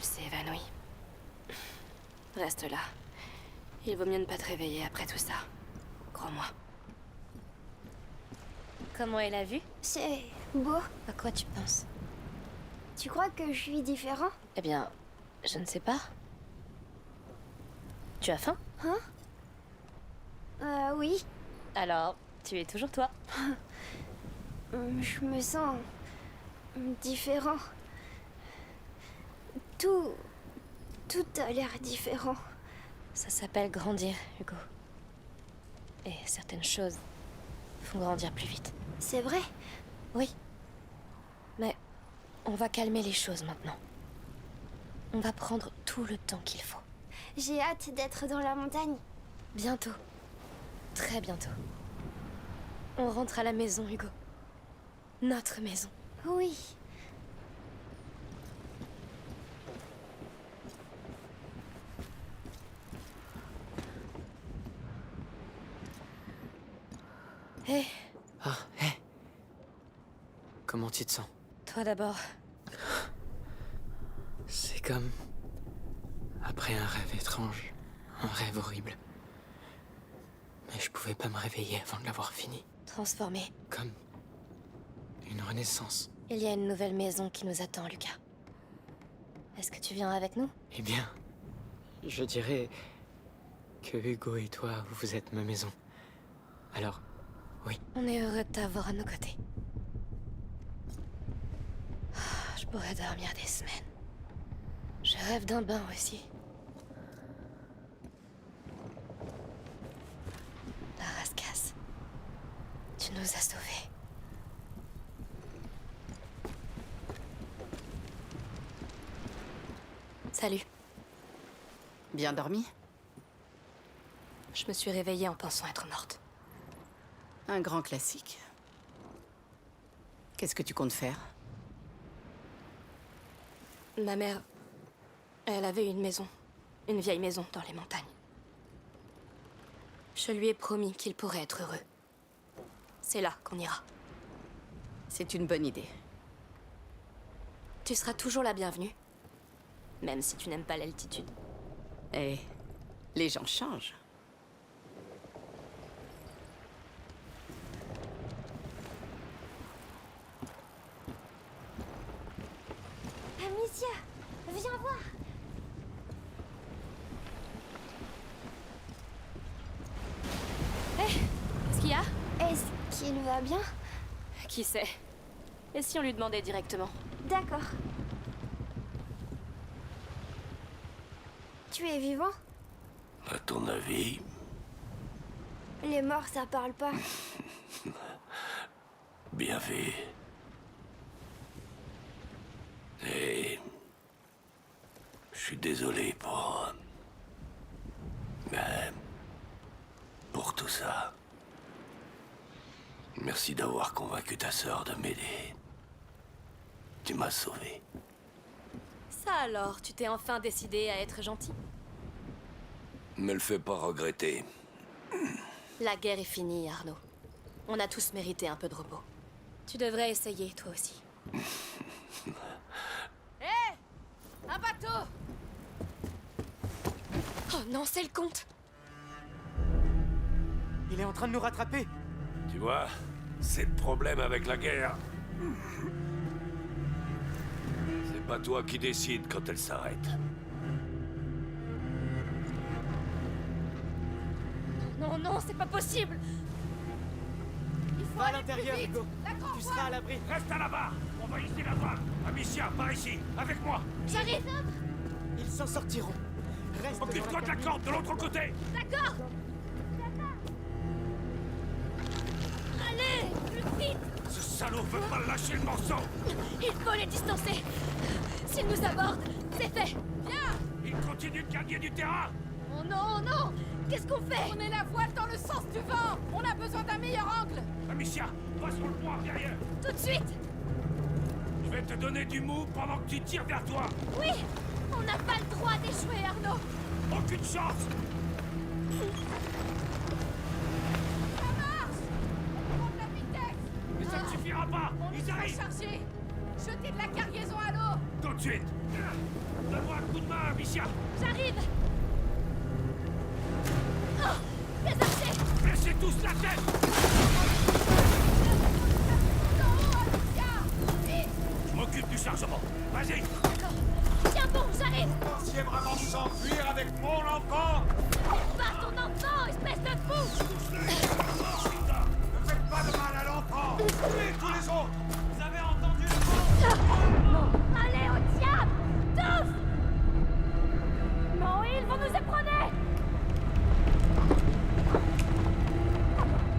s'est évanoui. Reste là. Il vaut mieux ne pas te réveiller après tout ça. Crois-moi. Comment est la vue? C'est beau. À quoi tu penses? Tu crois que je suis différent? Eh bien, je ne sais pas. Tu as faim? Hein? Oui. Alors, tu es toujours toi. Je me sens... différent. Tout a l'air différent. Ça s'appelle grandir, Hugo. Et certaines choses font grandir plus vite. C'est vrai? Oui. Mais on va calmer les choses maintenant. On va prendre tout le temps qu'il faut. J'ai hâte d'être dans la montagne. Bientôt. Très bientôt. On rentre à la maison, Hugo. Notre maison. Oui. Hé, Ah, hé. Comment tu te sens? toi d'abord. C'est comme... après un rêve étrange. Un rêve horrible. Mais je pouvais pas me réveiller avant de l'avoir fini. Transformé. Comme... une renaissance. Il y a une nouvelle maison qui nous attend, Lucas. Est-ce que tu viens avec nous? Eh bien... je dirais... que Hugo et toi, vous êtes ma maison. Alors... oui. On est heureux de t'avoir à nos côtés. Ah, je pourrais dormir des semaines. Je rêve d'un bain aussi. La rascasse. Tu nous as sauvés. Salut. Bien dormi? Je me suis réveillée en pensant être morte. Un grand classique. Qu'est-ce que tu comptes faire? Ma mère, elle avait une maison. Une vieille maison dans les montagnes. Je lui ai promis qu'il pourrait être heureux. C'est là qu'on ira. C'est une bonne idée. Tu seras toujours la bienvenue. Même si tu n'aimes pas l'altitude. Et les gens changent. Amicia, viens voir. Hé, qu'est-ce qu'il y a? Est-ce qu'il va bien? Qui sait? Et si on lui demandait directement? D'accord. Tu es vivant? À ton avis? Les morts, ça parle pas. Bien vu. Et... je suis désolé pour... ben... pour tout ça. Merci d'avoir convaincu ta sœur de m'aider. Tu m'as sauvé. Ça alors, tu t'es enfin décidé à être gentil? Me le fais pas regretter. La guerre est finie, Arnaud. On a tous mérité un peu de repos. Tu devrais essayer, toi aussi. Hé! Un bateau! Oh non, c'est le comte! Il est en train de nous rattraper. Tu vois, c'est le problème avec la guerre. C'est pas toi qui décides quand elle s'arrête. Non, non, c'est pas possible! Il faut Va à aller l'intérieur, plus vite. Hugo. Tu seras à l'abri. Reste à la barre. On va ici la voir. Amicia, par ici, avec moi. J'arrive! Ils s'en sortiront. Reste dans Occupe-toi de la cabine. corde de l'autre côté. D'accord! Allez, plus vite! Ce salaud veut pas lâcher le morceau. Il faut les distancer! S'ils nous abordent, c'est fait! Viens! Il continue de gagner du terrain. Oh non, non! Qu'est-ce qu'on fait? Tournez la voile dans le sens du vent. On a besoin d'un meilleur angle. Amicia, va sur le pont derrière. Tout de suite! Je vais te donner du mou pendant que tu tires vers toi. Oui! On n'a pas le droit d'échouer, Arnaud! Aucune chance. Ça marche. On prend de la vitesse. Mais ça ne suffira pas. On Ils est arrivent. rechargé. Jetez de la cargaison à l'eau! Tout de suite. Donne-moi un coup de main, Amicia. J'arrive. Oh, les archers. Baissez tous la tête. Je m'occupe du chargement. Vas-y. D'accord. Tiens bon, j'arrive. Pensiez vraiment s'enfuir avec mon enfant? Pas ton enfant, espèce de fou. Ne faites pas de mal à l'enfant. Tuez tous les autres. Vous avez entendu le mot? Allez au diable, tous. Non, ils vont nous éprendre.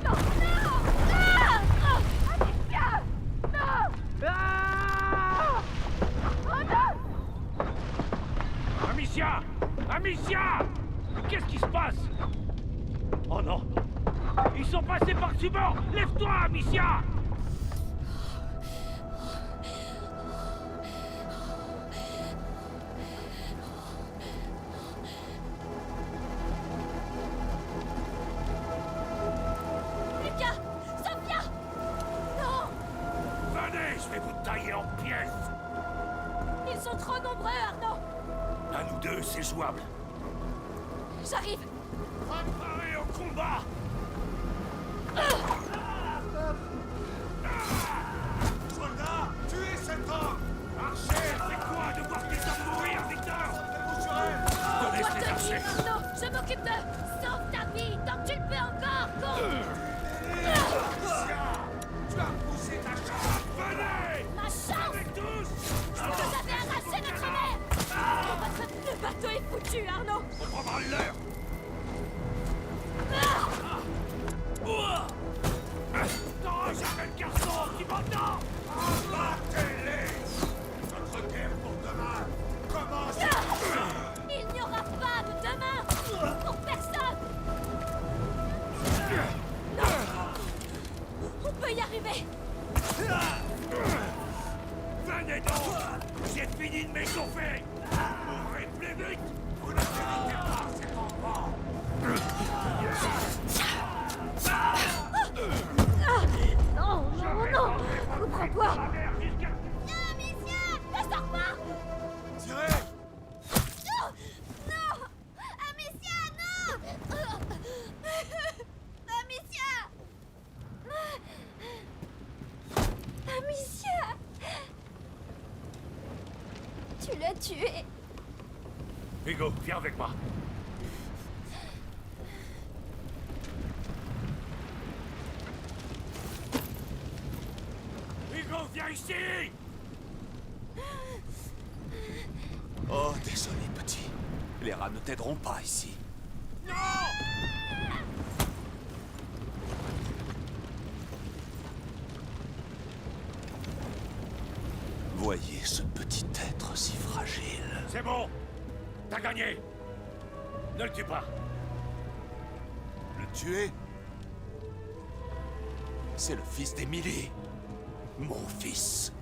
Non, non. Ah, oh, Amicia. Non. Ah. Oh non. Amicia! Amicia! Qu'est-ce qui se passe? Oh non! Ils sont passés par-dessus bord! Lève-toi, Amicia! Lucas, Sophia. Non. Venez, je vais vous tailler en pièces! Ils sont trop nombreux, Arnaud. À nous deux, c'est jouable. J'arrive. Préparez au combat! Soldats, tuez cet homme! Archer, c'est quoi de voir tes hommes mourir, Victor? Donnez Toi, ces Tony, archers! Arnaud, je m'occupe de... Sauve ta vie, tant que tu le peux encore, con. Tu as poussé ta chance! Venez! Ma chance. Avec tous! Vous avez arraché notre mère. Le bateau est foutu, Arnaud. On prendra l'heure! Non, jamais le garçon qui m'entend! Abattez-les! Notre guerre pour demain commence! Il n'y aura pas de demain pour personne. Non. On peut y arriver. Venez donc! J'ai fini de m'échauffer! Mourrez plus vite! Vous ne méritez pas cet enfant! Non, non, non. Comprends-toi. La mer jusqu'à... Amicia, ne sors pas. Tirez! Non, non. Amicia, non. Amicia. Amicia. Tu l'as tué. Hugo, viens avec moi. Hugo, viens ici! Oh, désolé, petit. Les rats ne t'aideront pas ici. Non! Voyez ce petit être si fragile. C'est bon! T'as gagné! Ne le tue pas! Le tuer? C'est le fils d'Émilie. Mon fils.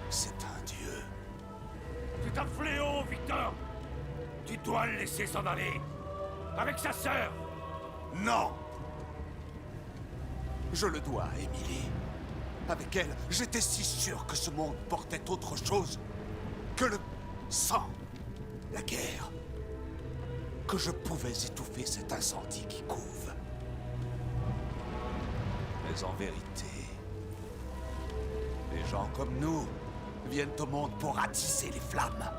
C'est un dieu. C'est un fléau, Victor! Tu dois le laisser s'en aller! Avec sa sœur! Non! Je le dois à Émilie. Avec elle, j'étais si sûr que ce monde portait autre chose que le sang, la guerre. Que je pouvais étouffer cet incendie qui couve. Mais en vérité, les gens comme nous viennent au monde pour attiser les flammes.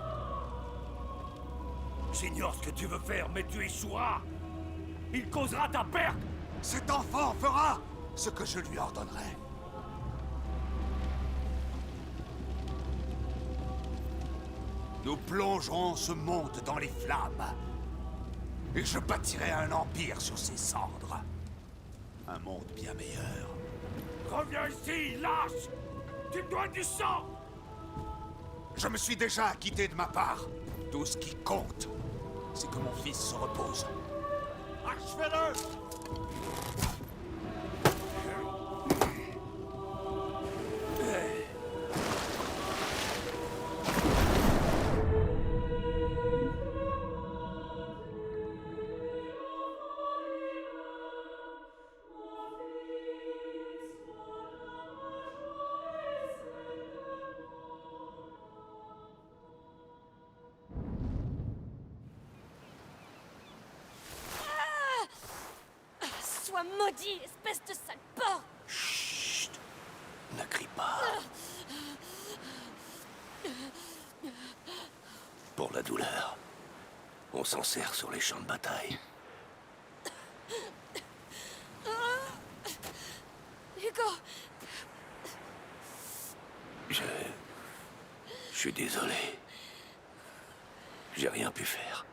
J'ignore ce que tu veux faire, mais tu échoueras! Il causera ta perte! Cet enfant fera ce que je lui ordonnerai. Nous plongerons ce monde dans les flammes. Et je bâtirai un empire sur ses cendres. Un monde bien meilleur. Reviens ici, lâche! Tu me dois du sang! Je me suis déjà acquitté de ma part. Tout ce qui compte, c'est que mon fils se repose. Achevez-le! maudit, espèce de sale porc! Chut! Ne crie pas. Pour la douleur, on s'en sert sur les champs de bataille. Hugo! Je suis désolé. J'ai rien pu faire.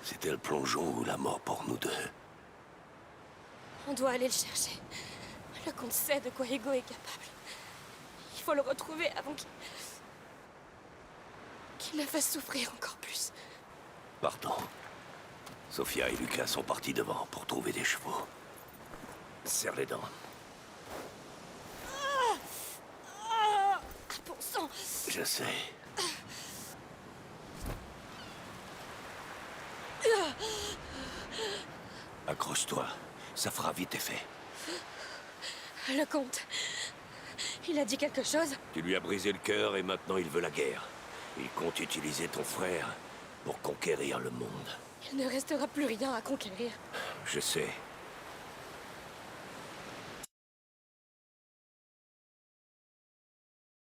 C'était le plongeon ou la mort pour nous deux. On doit aller le chercher. Le comte sait de quoi Hugo est capable. Il faut le retrouver avant qu'il le fasse souffrir encore plus. Partons. Sophia et Lucas sont partis devant pour trouver des chevaux. Serre les dents. Ah, bon sang! Je sais. Accroche-toi. Ça fera vite effet. Le comte... Il a dit quelque chose? Tu lui as brisé le cœur et maintenant il veut la guerre. Il compte utiliser ton frère pour conquérir le monde. Il ne restera plus rien à conquérir. Je sais.